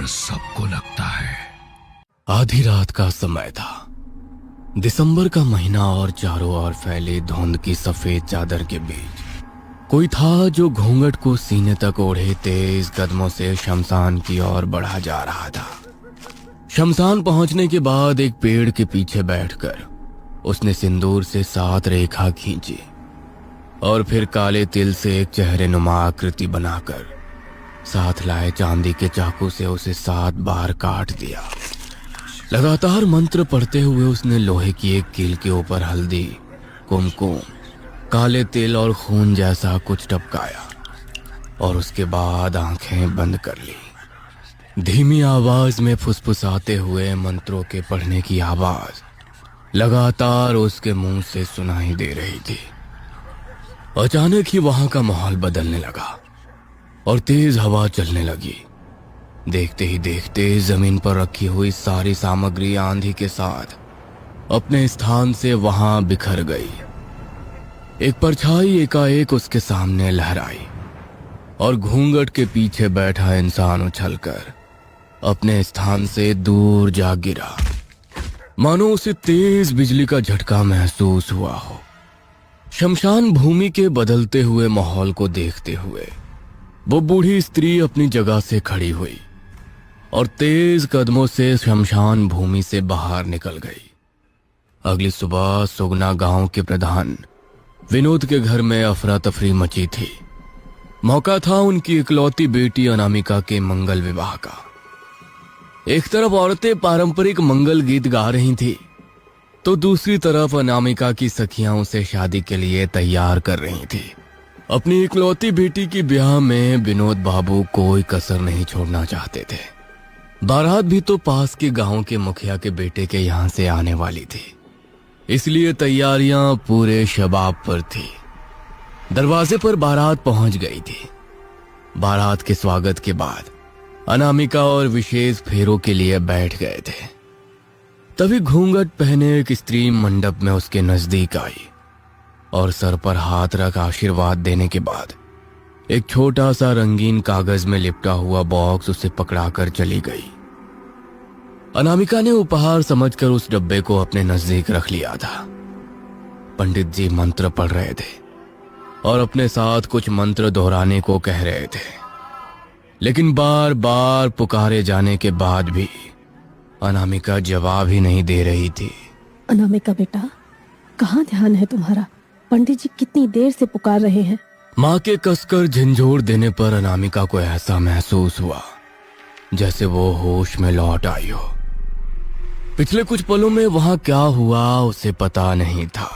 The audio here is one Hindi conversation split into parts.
सबको लगता है। आधी रात का समय था। दिसंबर का महीना और चारों ओर फैले धुंध की सफेद चादर के बीच कोई था जो घूंघट को सीने तक ओढ़े तेज कदमों से शमशान की ओर बढ़ा जा रहा था। शमशान पहुंचने के बाद एक पेड़ के पीछे बैठकर उसने सिंदूर से 7 रेखा खींची और फिर काले तिल से एक चेहरे नुमा आकृति बनाकर साथ लाए चांदी के चाकू से उसे 7 बार काट दिया। लगातार मंत्र पढ़ते हुए उसने लोहे की एक कील के ऊपर हल्दी, कुमकुम, काले तिल और खून जैसा कुछ टपकाया और उसके बाद आंखें बंद कर ली। धीमी आवाज में फुसफुसाते हुए मंत्रों के पढ़ने की आवाज लगातार उसके मुंह से सुनाई दे रही थी। अचानक ही वहां का माहौल बदलने लगा और तेज हवा चलने लगी। देखते ही देखते जमीन पर रखी हुई सारी सामग्री आंधी के साथ अपने स्थान से वहां बिखर गई। एक परछाई एकाएक उसके सामने लहराई और घूंघट के पीछे बैठा इंसान उछलकर अपने स्थान से दूर जा गिरा, मानो उसे तेज बिजली का झटका महसूस हुआ हो। शमशान भूमि के बदलते हुए माहौल को देखते हुए वो बूढ़ी स्त्री अपनी जगह से खड़ी हुई और तेज कदमों से शमशान भूमि से बाहर निकल गई। अगली सुबह सुगना गांव के प्रधान विनोद के घर में अफरा तफरी मची थी। मौका था उनकी इकलौती बेटी अनामिका के मंगल विवाह का। एक तरफ औरतें पारंपरिक मंगल गीत गा रही थी तो दूसरी तरफ अनामिका की सखियां उसे शादी के लिए तैयार कर रही थी। अपनी इकलौती बेटी की ब्याह में विनोद बाबू कोई कसर नहीं छोड़ना चाहते थे। बारात भी तो पास के गांव के मुखिया के बेटे के यहां से आने वाली थी, इसलिए तैयारियां पूरे शबाब पर थी। दरवाजे पर बारात पहुंच गई थी। बारात के स्वागत के बाद अनामिका और विशेष फेरों के लिए बैठ गए थे। तभी घूंघट पहने एक स्त्री मंडप में उसके नजदीक आई और सर पर हाथ रख आशीर्वाद देने के बाद एक छोटा सा रंगीन कागज में लिपटा हुआ बॉक्स उसे पकड़ाकर चली गई। अनामिका ने उपहार समझकर उस डब्बे को अपने नजदीक रख लिया था। पंडित जी मंत्र पढ़ रहे थे और अपने साथ कुछ मंत्र दोहराने को कह रहे थे, लेकिन बार बार पुकारे जाने के बाद भी अनामिका जवाब ही नहीं दे रही थी। अनामिका बेटा, कहाँ ध्यान है तुम्हारा? पंडित जी कितनी देर से पुकार रहे हैं। माँ के कसकर झंझोर देने पर अनामिका को ऐसा महसूस हुआ जैसे वो होश में लौट आई हो। पिछले कुछ पलों में वहां क्या हुआ उसे पता नहीं था।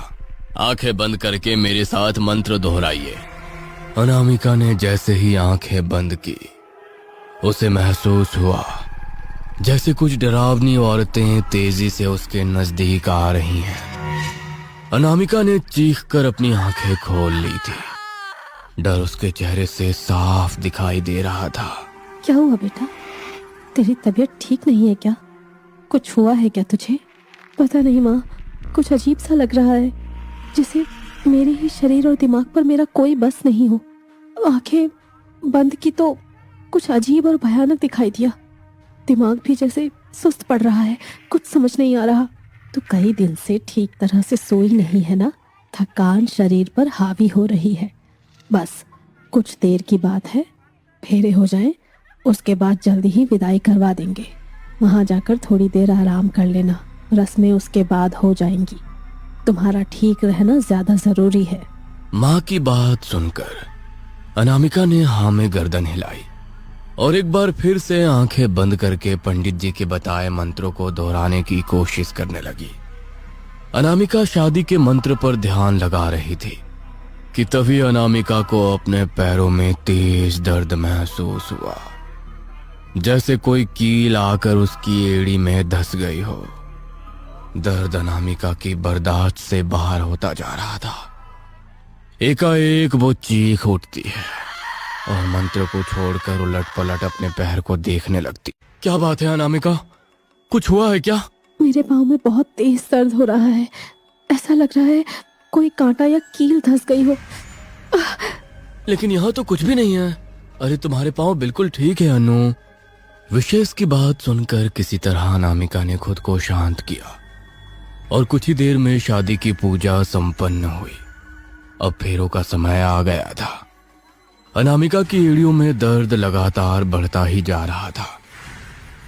आंखें बंद करके मेरे साथ मंत्र दोहराइए। अनामिका ने जैसे ही आंखें बंद की उसे महसूस हुआ जैसे कुछ डरावनी औरतें तेजी से उसके नजदीक आ रही हैं। अनामिका ने चीखकर अपनी आंखें खोल ली थी। डर उसके चेहरे से साफ दिखाई दे रहा था। क्या हुआ बेटा? तेरी तबीयत ठीक नहीं है क्या? कुछ हुआ है क्या तुझे? पता नहीं माँ, कुछ अजीब सा लग रहा है, जैसे मेरे ही शरीर और दिमाग पर मेरा कोई बस नहीं हो। आंखें बंद की तो कुछ अजीब और भयानक दिखाई दिया। दिमाग भी जैसे सुस्त पड़ रहा है, कुछ समझ नहीं आ रहा। तो कई दिन से ठीक तरह से सोई नहीं है ना? थकान शरीर पर हावी हो रही है। बस कुछ देर की बात है, फेरे हो जाएं, उसके बाद जल्दी ही विदाई करवा देंगे। वहां जाकर थोड़ी देर आराम कर लेना, रस्में उसके बाद हो जाएंगी। तुम्हारा ठीक रहना ज्यादा जरूरी है। माँ की बात सुनकर अनामिका ने हाँ में गर्दन हिलाई और एक बार फिर से आंखें बंद करके पंडित जी के बताए मंत्रों को दोहराने की कोशिश करने लगी। अनामिका शादी के मंत्र पर ध्यान लगा रही थी कि तभी अनामिका को अपने पैरों में तेज दर्द महसूस हुआ, जैसे कोई कील आकर उसकी एड़ी में धंस गई हो। दर्द अनामिका की बर्दाश्त से बाहर होता जा रहा था। एकाएक वो चीख उठती है और मंत्र को छोड़कर उलट पलट अपने पैर को देखने लगती। क्या बात है अनामिका, कुछ हुआ है क्या? मेरे पाँव में बहुत तेज दर्द हो रहा है। ऐसा लग रहा है कोई कांटा या कील धंस गई हो। लेकिन यहाँ तो कुछ भी नहीं है। अरे तुम्हारे पाँव बिल्कुल ठीक है अनु, विशेष की बात सुनकर किसी तरह अनामिका ने खुद को शांत किया और कुछ ही देर में शादी की पूजा संपन्न हुई। अब फेरों का समय आ गया था। अनामिका की एड़ियों में दर्द लगातार बढ़ता ही जा रहा था।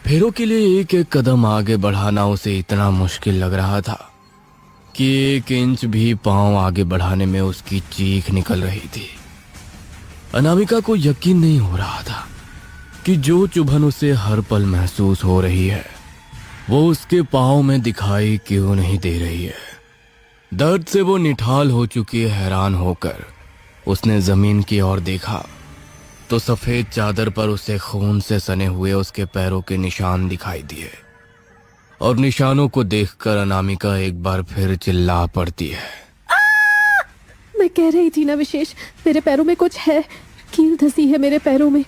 फेरों के लिए एक एक कदम आगे बढ़ाना उसे इतना मुश्किल लग रहा था कि 1 इंच भी पांव आगे बढ़ाने में उसकी चीख निकल रही थी। अनामिका को यकीन नहीं हो रहा था कि जो चुभन उसे हर पल महसूस हो रही है वो उसके पांव में दिखाई क्यों नहीं दे रही है। दर्द से वो निठाल हो चुकी है। हैरान होकर उसने जमीन की ओर देखा तो सफेद चादर पर उसे खून से सने हुए उसके पैरों के निशान दिखाई दिए और निशानों को देखकर अनामिका एक बार फिर चिल्ला पड़ती है। मैं कह रही थी ना विशेष, मेरे पैरों में कुछ है, कील धसी है मेरे पैरों में।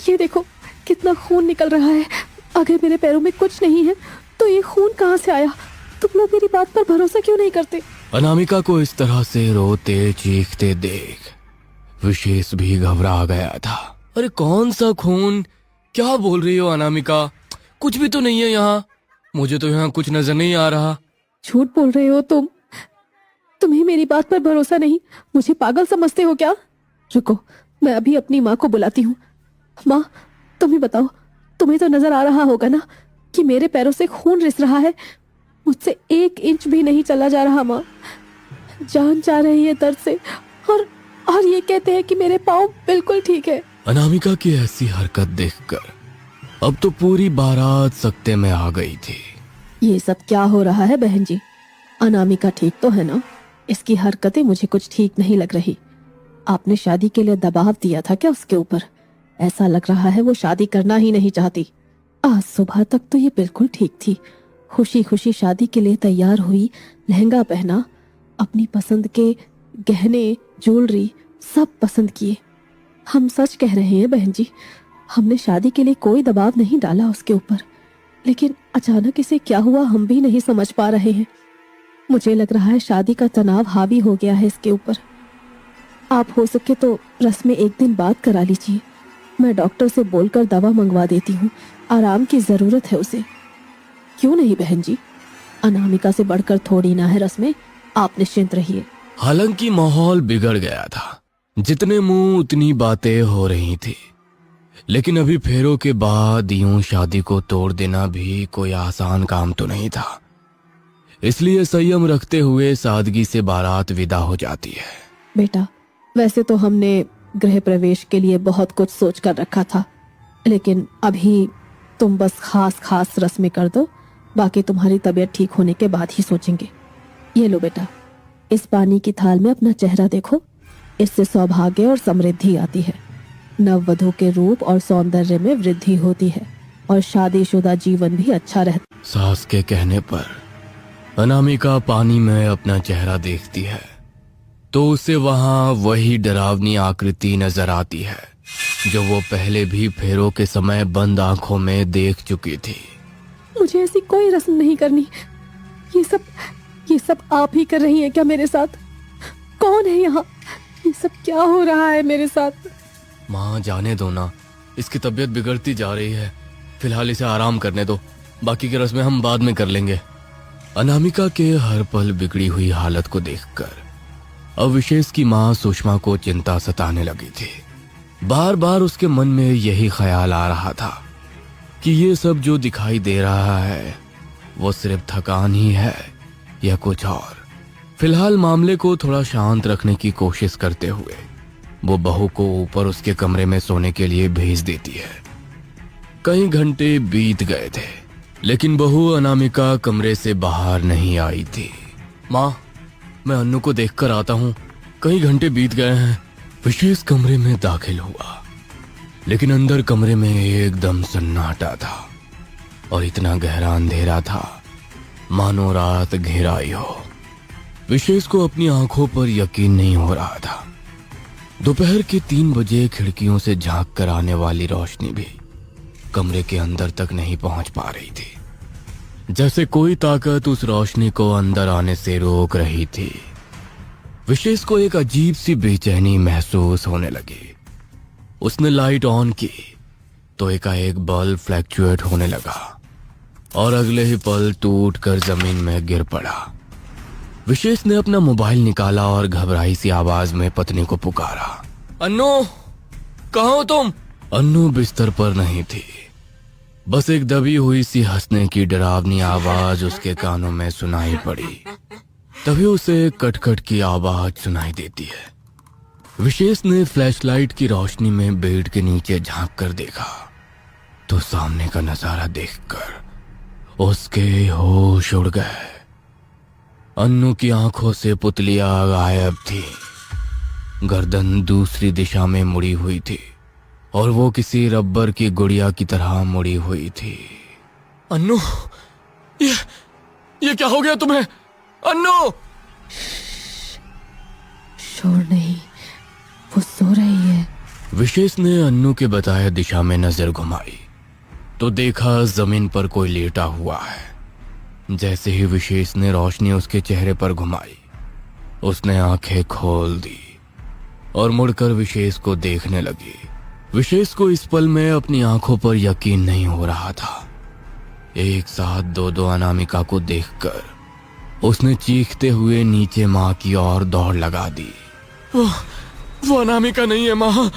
ये देखो कितना खून निकल रहा है। अगर मेरे पैरों में कुछ नहीं है तो ये खून कहाँ से आया? तुम लोग मेरी बात पर भरोसा क्यों नहीं करते? अनामिका को इस तरह से रोते चीखते देख विशेष भी घबरा गया था। अरे कौन सा खून? क्या बोल रही हो अनामिका? कुछ भी तो नहीं है यहाँ। मुझे तो यहाँ कुछ नजर नहीं आ रहा। झूठ बोल रहे हो तुम। तुम्हें मेरी बात पर भरोसा नहीं? मुझे पागल समझते हो क्या? रुको, मैं अभी अपनी माँ को बुलाती हूँ। माँ, तुम्हें बताओ, तुम्हें तो नजर आ रहा होगा ना कि मेरे पैरों से खून रिस रहा है। मुझसे 1 इंच भी नहीं चला जा रहा। माँ, जान जा रही है दर्द से, और ये कहते हैं कि मेरे पाँव बिल्कुल ठीक है। अनामिका की ऐसी हरकत देखकर अब तो पूरी बारात सकते में आ गई थी। ये सब क्या हो रहा है बहन जी? अनामिका ठीक तो है ना? इसकी हरकतें मुझे कुछ ठीक नहीं लग रही। आपने शादी के लिए दबाव दिया था क्या उसके ऊपर? ऐसा लग रहा है वो शादी करना ही नहीं चाहती। आज सुबह तक तो ये बिल्कुल ठीक थी। खुशी खुशी शादी के लिए तैयार हुई, लहंगा पहना, अपनी पसंद के गहने ज्वेलरी सब पसंद किए। हम सच कह रहे हैं बहन जी, हमने शादी के लिए कोई दबाव नहीं डाला उसके ऊपर। लेकिन अचानक इसे क्या हुआ हम भी नहीं समझ पा रहे हैं। मुझे लग रहा है शादी का तनाव हावी हो गया है इसके ऊपर। आप हो सके तो रस्म एक दिन बात करा लीजिए। मैं डॉक्टर से बोलकर दवा मंगवा देती हूँ। आराम की जरूरत है उसे। क्यों नहीं बहन जी? अनामिका से बढ़कर थोड़ी ना है रस्में। आप निश्चिंत रहिए। हालांकि माहौल बिगड़ गया था। जितने मुंह उतनी बातें हो रही थी। लेकिन अभी फेरों के बाद यूं शादी को तोड़ देना भी कोई आसान काम तो नहीं था। इसलिए संयम रखते हुए सादगी से बारात विदा हो जाती है। बेटा, वैसे तो हमने गृह प्रवेश के लिए बहुत कुछ सोच कर रखा था, लेकिन अभी तुम बस खास रस्में कर दो। बाकी तुम्हारी तबीयत ठीक होने के बाद ही सोचेंगे। ये लो बेटा, इस पानी की थाल में अपना चेहरा देखो। इससे सौभाग्य और समृद्धि आती है। नववधू के रूप और सौंदर्य में वृद्धि होती है और शादीशुदा जीवन भी अच्छा रहता। सास के कहने पर अनामिका पानी में अपना चेहरा देखती है तो उसे वहां वही डरावनी आकृति नजर आती है जो वो पहले भी फेरों के समय बंद आंखों में देख चुकी थी। मुझे ऐसी कोई रस्म नहीं करनी। ये सब आप ही कर रही हैं क्या मेरे साथ? कौन है यहाँ? ये सब क्या हो रहा है मेरे साथ? माँ, जाने दो ना, इसकी तबीयत बिगड़ती जा रही है। फिलहाल इसे आराम करने दो, बाकी की रस्में हम बाद में कर लेंगे। अनामिका के हर पल बिगड़ी हुई हालत को देखकर अब विशेष की माँ सुषमा को चिंता सताने लगी थी। बार बार उसके मन में यही ख्याल आ रहा था कि ये सब जो दिखाई दे रहा है वो सिर्फ थकान ही है या कुछ और। फिलहाल मामले को थोड़ा शांत रखने की कोशिश करते हुए वो बहू को ऊपर उसके कमरे में सोने के लिए भेज देती है। कई घंटे बीत गए थे लेकिन बहू अनामिका कमरे से बाहर नहीं आई थी। माँ, मैं अन्नू को देखकर आता हूँ, कई घंटे बीत गए हैं। विशेष कमरे में दाखिल हुआ लेकिन अंदर कमरे में एकदम सन्नाटा था और इतना गहरा अंधेरा था मानो रात घेराई हो। विशेष को अपनी आंखों पर यकीन नहीं हो रहा था। दोपहर के 3 बजे खिड़कियों से झांक कर आने वाली रोशनी भी कमरे के अंदर तक नहीं पहुंच पा रही थी। जैसे कोई ताकत उस रोशनी को अंदर आने से रोक रही थी। विशेष को एक अजीब सी बेचैनी महसूस होने लगी। उसने लाइट ऑन की तो एकाएक बल्ब फ्लैक्चुएट होने लगा और अगले ही पल टूट कर जमीन में गिर पड़ा। विशेष ने अपना मोबाइल निकाला और घबराई सी आवाज में पत्नी को पुकारा, अन्नू, कहाँ हो तुम? अन्नू बिस्तर पर नहीं थी, बस एक दबी हुई सी हंसने की डरावनी आवाज उसके कानों में सुनाई पड़ी। तभी उसे कटखट की आवाज सुनाई देती है। विशेष ने फ्लैशलाइट की रोशनी में बेड के नीचे झांक कर देखा तो सामने का नजारा देखकर उसके होश उड़ गए। अन्नू की आंखों से पुतलियां गायब थी, गर्दन दूसरी दिशा में मुड़ी हुई थी और वो किसी रबर की गुड़िया की तरह मुड़ी हुई थी। अन्नू, ये क्या हो गया तुम्हें? अन्नू! शोर नहीं, वो सो रही है। विशेष ने अन्नू के बताए दिशा में नजर घुमाई तो देखा जमीन पर कोई लेटा हुआ है। जैसे ही विशेष ने रोशनी उसके चेहरे पर घुमाई, उसने आंखें खोल दी और मुड़कर विशेष को देखने लगी। विशेष को इस पल में अपनी आंखों पर यकीन नहीं हो रहा था। एक साथ दो अनामिका को देखकर उसने चीखते हुए नीचे मां की ओर दौड़ लगा दी। वो अनामिका नहीं है मां,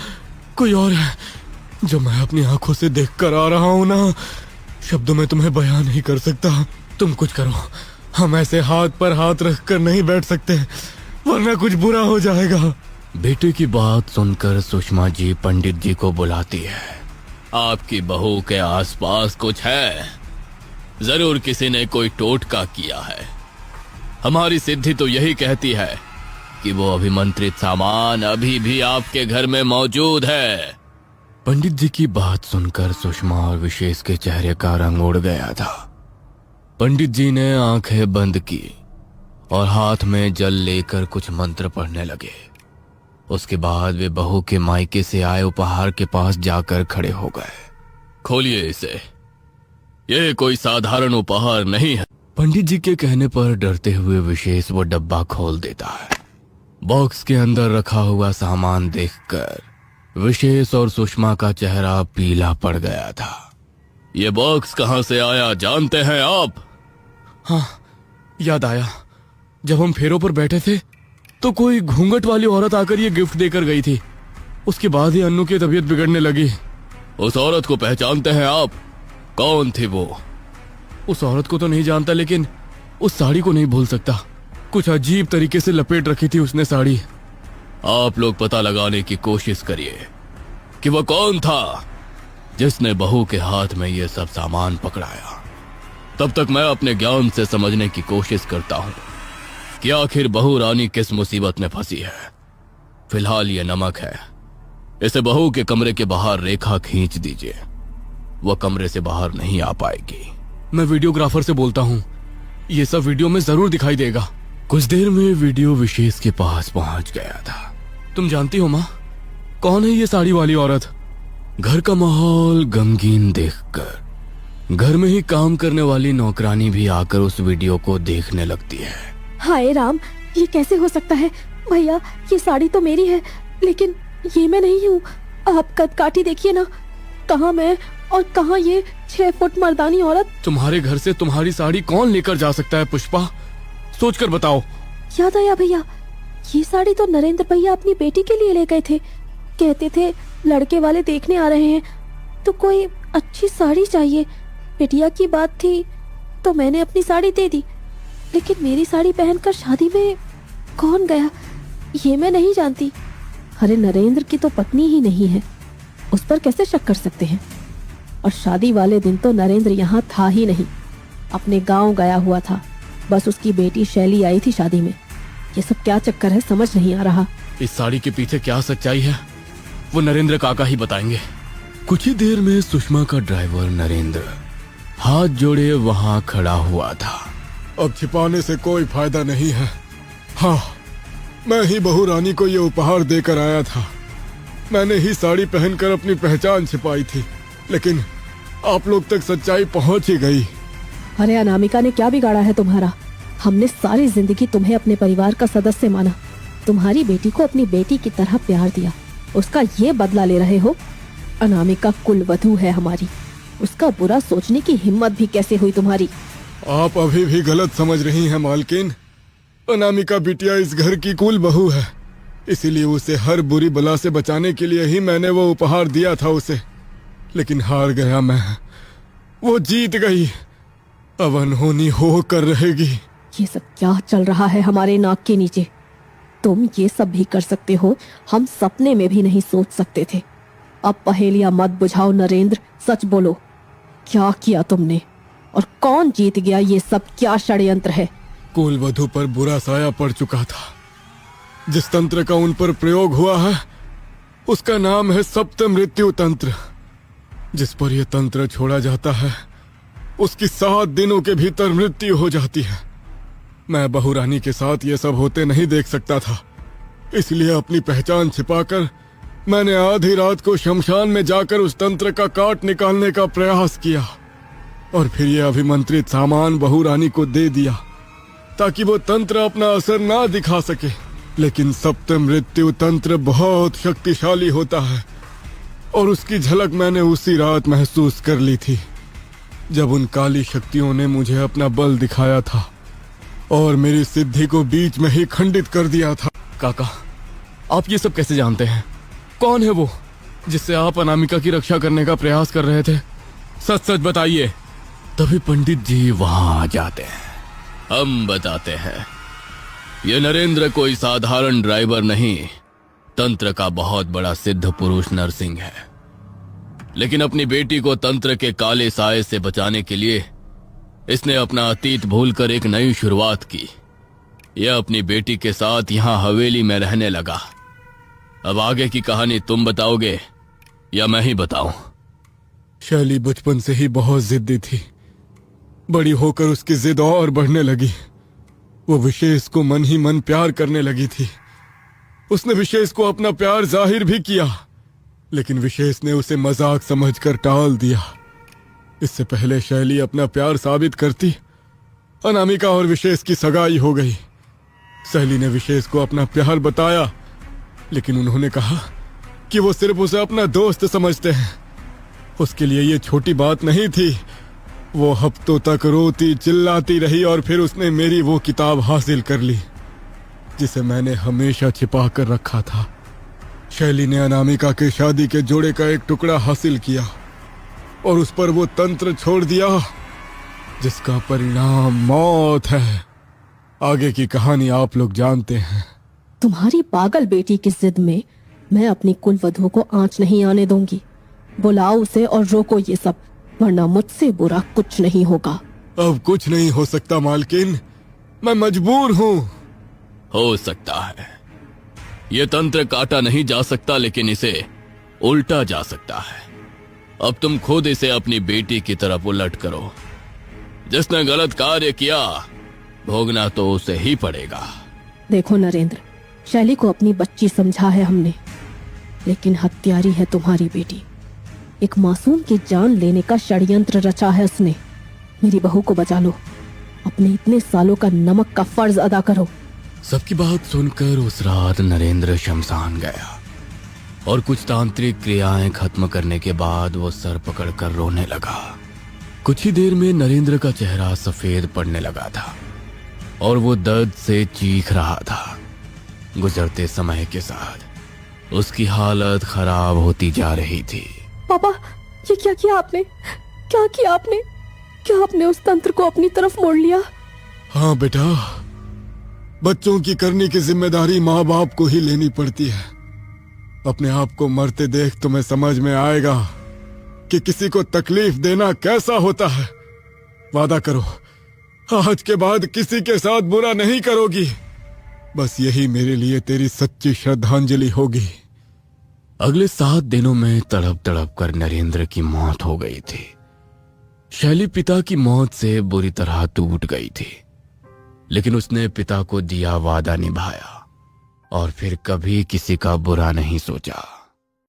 कोई और है जो मैं अपनी आंखों से देखकर आ रहा हूं ना, शब्दों में तुम्हें बयान नहीं कर सकता। तुम कुछ करो, हम ऐसे हाथ पर हाथ रखकर नहीं बैठ सकते वरना कुछ बुरा हो जाएगा। बेटे की बात सुनकर सुषमा जी पंडित जी को बुलाती है। आपकी बहू के आसपास कुछ है, जरूर किसी ने कोई टोटका किया है। हमारी सिद्धि तो यही कहती है कि वो अभिमंत्रित सामान अभी भी आपके घर में मौजूद है। पंडित जी की बात सुनकर सुषमा और विशेष के चेहरे का रंग उड़ गया था। पंडित जी ने आंखें बंद की और हाथ में जल लेकर कुछ मंत्र पढ़ने लगे। उसके बाद वे बहू के मायके से आए उपहार के पास जाकर खड़े हो गए। खोलिए इसे, यह कोई साधारण उपहार नहीं है। पंडित जी के कहने पर डरते हुए विशेष वो डब्बा खोल देता है। बॉक्स के अंदर रखा हुआ सामान देखकर विशेष और सुषमा का चेहरा पीला पड़ गया था। ये बॉक्स कहां से आया जानते हैं आप? हाँ, याद आया, जब हम फेरों पर बैठे थे तो कोई घूंघट वाली औरत आकर ये गिफ्ट देकर गई थी। उसके बाद ही अन्नू की तबीयत बिगड़ने लगी। उस औरत को पहचानते हैं आप? कौन थी वो? उस औरत को तो नहीं जानता, लेकिन उस साड़ी को नहीं भूल सकता। कुछ अजीब तरीके से लपेट रखी थी उसने साड़ी। आप लोग पता लगाने की कोशिश करिए कि वो कौन था जिसने बहू के हाथ में ये सब सामान पकड़ाया। तब तक मैं अपने ज्ञान से समझने की कोशिश करता हूं कि आखिर बहू रानी किस मुसीबत में फंसी है। फिलहाल ये नमक है, इसे बहू के कमरे के बाहर रेखा खींच दीजिए, वह कमरे से बाहर नहीं आ पाएगी। मैं वीडियोग्राफर से बोलता हूँ, ये सब वीडियो में जरूर दिखाई देगा। कुछ देर में वीडियो विशेष के पास पहुंच गया था। तुम जानती हो माँ, कौन है ये साड़ी वाली औरत? घर का माहौल गमगीन देखकर घर में ही काम करने वाली नौकरानी भी आकर उस वीडियो को देखने लगती है। हाय राम, ये कैसे हो सकता है? भैया, ये साड़ी तो मेरी है, लेकिन ये मैं नहीं हूँ। आप कद काठी देखिए ना, कहाँ मैं और कहाँ ये 6 फुट मर्दानी औरत। तुम्हारे घर से तुम्हारी साड़ी कौन लेकर जा सकता है पुष्पा? सोच कर बताओ। याद आया भैया, ये साड़ी तो नरेंद्र भैया अपनी बेटी के लिए ले गए थे। कहते थे लड़के वाले देखने आ रहे हैं तो कोई अच्छी साड़ी चाहिए। बिटिया की बात थी तो मैंने अपनी साड़ी दे दी, लेकिन मेरी साड़ी पहनकर शादी में कौन गया ये मैं नहीं जानती। अरे नरेंद्र की तो पत्नी ही नहीं है, उस पर कैसे शक कर सकते हैं? और शादी वाले दिन तो नरेंद्र यहाँ था ही नहीं, अपने गांव गया हुआ था। बस उसकी बेटी शैली आई थी शादी में। ये सब क्या चक्कर है, समझ नहीं आ रहा। इस साड़ी के पीछे क्या सच्चाई है वो नरेंद्र काका ही बताएंगे। कुछ ही देर में सुषमा का ड्राइवर नरेंद्र हाथ जोड़े वहां खड़ा हुआ था। अब छिपाने से कोई फायदा नहीं है। हाँ, मैं ही बहू रानी को ये उपहार देकर आया था। मैंने ही साड़ी पहनकर अपनी पहचान छिपाई थी, लेकिन आप लोग तक सच्चाई पहुंच ही गई। अरे अनामिका ने क्या बिगाड़ा है तुम्हारा? हमने सारी जिंदगी तुम्हें अपने परिवार का सदस्य माना, तुम्हारी बेटी को अपनी बेटी की तरह प्यार दिया, उसका ये बदला ले रहे हो? अनामिका कुलवधू है हमारी, उसका बुरा सोचने की हिम्मत भी कैसे हुई तुम्हारी? आप अभी भी गलत समझ रही हैं मालकिन। अनामिका बिटिया इस घर की कुल बहू है, इसीलिए उसे हर बुरी बला से बचाने के लिए ही मैंने वो उपहार दिया था उसे। लेकिन हार गया मैं, वो जीत गई, अब अनहोनी हो कर रहेगी। ये सब क्या चल रहा है हमारे नाक के नीचे? तुम ये सब भी कर सकते हो, हम सपने में भी नहीं सोच सकते थे। अब पहेलियां मत बुझाओ नरेंद्र, सच बोलो, क्या किया तुमने और कौन जीत गया? ये सब क्या षड्यंत्र है? कुलवधू पर बुरा साया पड़ चुका था। जिस तंत्र का उन पर प्रयोग हुआ है उसका नाम है सप्त मृत्यु तंत्र। जिस पर यह तंत्र छोड़ा जाता है उसकी 7 दिनों के भीतर मृत्यु हो जाती है। मैं बहुरानी के साथ ये सब होते नहीं देख सकता था, इसलिए अपनी पहचान छिपाकर मैंने आधी रात को शमशान में जाकर उस तंत्र का काट निकालने का प्रयास किया और फिर यह अभिमंत्रित सामान बहुरानी को दे दिया ताकि वो तंत्र अपना असर ना दिखा सके। लेकिन सप्त मृत्यु तंत्र बहुत शक्तिशाली होता है और उसकी झलक मैंने उसी रात महसूस कर ली थी जब उन काली शक्तियों ने मुझे अपना बल दिखाया था और मेरी सिद्धि को बीच में ही खंडित कर दिया था। काका, आप ये सब कैसे जानते हैं? कौन है वो जिससे आप अनामिका की रक्षा करने का प्रयास कर रहे थे? सच सच बताइए। तभी पंडित जी वहां आ जाते हैं। हम बताते हैं, ये नरेंद्र कोई साधारण ड्राइवर नहीं, तंत्र का बहुत बड़ा सिद्ध पुरुष नरसिंह है। लेकिन अपनी बेटी को तंत्र के काले साए से बचाने के लिए इसने अपना अतीत भूलकर एक नई शुरुआत की। यह अपनी बेटी के साथ यहां हवेली में रहने लगा। अब आगे की कहानी तुम बताओगे या मैं ही बताऊं? शैली बचपन से ही बहुत जिद्दी थी। बड़ी होकर उसकी जिद और बढ़ने लगी। वो विशेष को मन ही मन प्यार करने लगी थी। उसने विशेष को अपना प्यार जाहिर भी किया, लेकिन विशेष ने उसे मजाक समझकर टाल दिया। इससे पहले शैली अपना प्यार साबित करती, अनामिका और विशेष की सगाई हो गई। शैली ने विशेष को अपना प्यार बताया, लेकिन उन्होंने कहा कि वो सिर्फ उसे अपना दोस्त समझते हैं। उसके लिए ये छोटी बात नहीं थी। वो हफ्तों तक रोती चिल्लाती रही और फिर उसने मेरी वो किताब हासिल कर ली जिसे मैंने हमेशा छिपा कर रखा था। शैली ने अनामिका के शादी के जोड़े का एक टुकड़ा हासिल किया और उस पर वो तंत्र छोड़ दिया जिसका परिणाम मौत है। आगे की कहानी आप लोग जानते हैं। तुम्हारी पागल बेटी की जिद में मैं अपनी कुलवधू को आंच नहीं आने दूंगी। बुलाओ उसे और रोको ये सब, वरना मुझसे बुरा कुछ नहीं होगा। अब कुछ नहीं हो सकता मालकिन, मैं मजबूर हूँ। हो सकता है। ये तंत्र काटा नहीं जा सकता, लेकिन इसे उल्टा जा सकता है। अब तुम खुद इसे अपनी बेटी की तरफ उलट करो। जिसने गलत कार्य किया भोगना तो उसे ही पड़ेगा। देखो नरेंद्र, शैली को अपनी बच्ची समझा है हमने, लेकिन हत्यारी है तुम्हारी बेटी। एक मासूम की जान लेने का षड्यंत्र रचा है उसने। मेरी बहू को बचा लो, अपने इतने सालों का नमक का फर्ज अदा करो। सबकी बात सुनकर उस रात नरेंद्र शमशान गया और कुछ तांत्रिक क्रियाएं खत्म करने के बाद वो सर पकड़कर रोने लगा। कुछ ही देर में नरेंद्र का चेहरा सफेद पड़ने लगा था और वो दर्द से चीख रहा था। गुजरते समय के साथ उसकी हालत खराब होती जा रही थी। पापा, ये क्या किया आपने? क्या किया आपने? क्या आपने उस तंत्र को अपनी तरफ मोड़ लिया? हाँ बेटा, बच्चों की करने की जिम्मेदारी माँ बाप को ही लेनी पड़ती है। अपने आप को मरते देख तुम्हें समझ में आएगा कि किसी को तकलीफ देना कैसा होता है। वादा करो, आज के बाद किसी के साथ बुरा नहीं करोगी। बस यही मेरे लिए तेरी सच्ची श्रद्धांजलि होगी। अगले 7 दिनों में तड़प तड़प कर नरेंद्र की मौत हो गई थी। शैली पिता की मौत से बुरी तरह टूट गई थी, लेकिन उसने पिता को दिया वादा निभाया और फिर कभी किसी का बुरा नहीं सोचा।